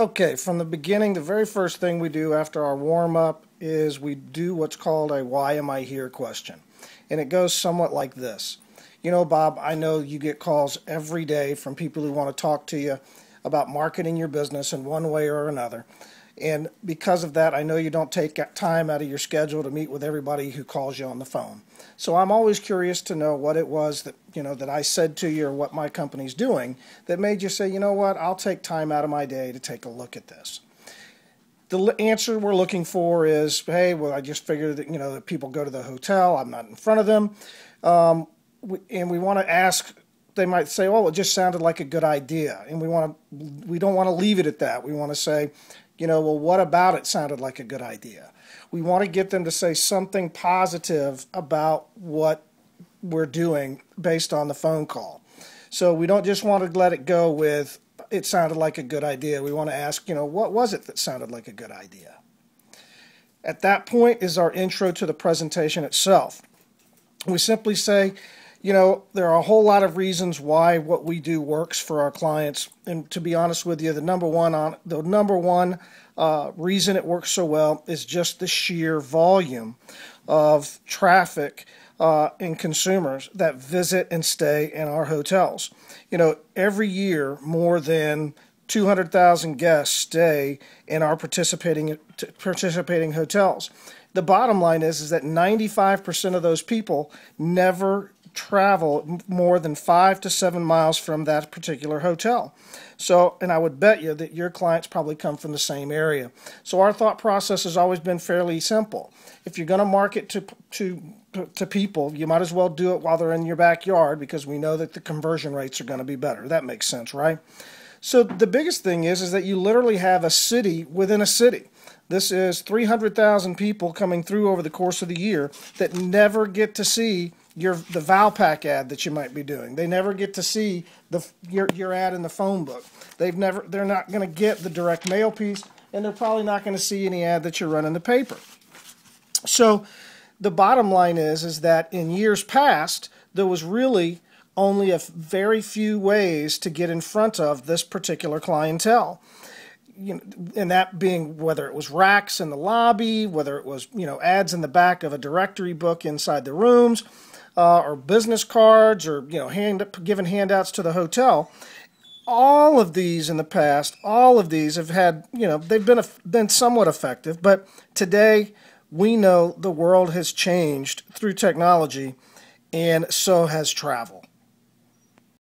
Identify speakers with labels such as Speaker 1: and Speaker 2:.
Speaker 1: Okay, from the beginning, the very first thing we do after our warm up is we do what's called a why am I here question. And it goes somewhat like this. You know, Bob, I know you get calls every day from people who want to talk to you about marketing your business in one way or another. And because of that, I know you don't take time out of your schedule to meet with everybody who calls you on the phone. So I'm always curious to know what it was that, that I said to you or what my company's doing that made you say, you know what, I'll take time out of my day to take a look at this. The answer we're looking for is, hey, well, I just figured that, that people go to the hotel. I'm not in front of them. And we want to ask, they might say, oh, it just sounded like a good idea. And we don't want to leave it at that. We want to say, well, what about it sounded like a good idea? We want to get them to say something positive about what we're doing based on the phone call. So we don't just want to let it go with, it sounded like a good idea. We want to ask, what was it that sounded like a good idea? At that point is our intro to the presentation itself. We simply say, there are a whole lot of reasons why what we do works for our clients. And to be honest with you, the number one reason it works so well is just the sheer volume of traffic and consumers that visit and stay in our hotels. Every year, more than 200,000 guests stay in our participating hotels. The bottom line is that 95% of those people never travel more than 5 to 7 miles from that particular hotel. So, and I would bet you that your clients probably come from the same area. So our thought process has always been fairly simple. If you're going to market to people, you might as well do it while they're in your backyard because we know that the conversion rates are going to be better. That makes sense, right? So the biggest thing is that you literally have a city within a city. This is 300,000 people coming through over the course of the year that never get to see the Valpak ad that you might be doing. They never get to see your ad in the phone book. They're not going to get the direct mail piece, and they're probably not going to see any ad that you run in the paper. So the bottom line is that in years past, there was really only a very few ways to get in front of this particular clientele. And that being whether it was racks in the lobby, whether it was ads in the back of a directory book inside the rooms, or business cards, or giving handouts to the hotel. All of these in the past, have had they've been somewhat effective, but today we know the world has changed through technology, and so has travel.